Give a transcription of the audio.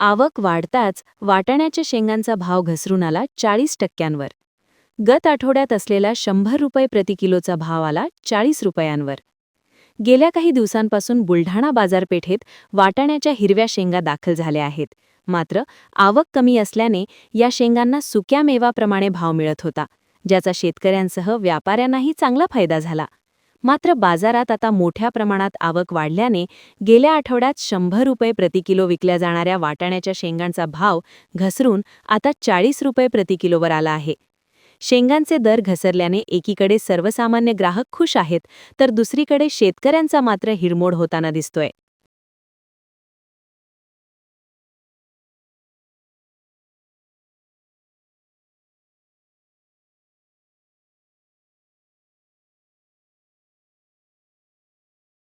आवक वाढताच वाटाण्याच्या शेंगांचा भाव घसरून आला 40%वर. गत आठवड्यात असलेला 100 रुपये प्रति किलोचा भाव आला 40 रुपयांवर. गेल्या काही दिवसांपासून बुलढाणा बाजारपेठेत वाटाण्याच्या हिरव्या शेंगा दाखल झाल्या आहेत. मात्र आवक कमी असल्याने या शेंगांना सुक्या मेवाप्रमाणे भाव मिळत होता, ज्याचा शेतकऱ्यांसह व्यापाऱ्यांनाही चांगला फायदा झाला. मात्र बाजारात आता मोठ्या प्रमाणात आवक वाढल्याने गेल्या आठवड्यात 100 रुपये प्रति किलो विकल्या जाणाऱ्या वाटाण्याच्या शेंगांचा भाव घसरून आता 40 रुपये प्रति किलोवर आला आहे. शेंगांचे दर घसरल्याने एकीकडे सर्वसामान्य ग्राहक खुश आहेत, तर दुसरीकडे शेतकऱ्यांचा मात्र हिरमोड होताना दिसतोय.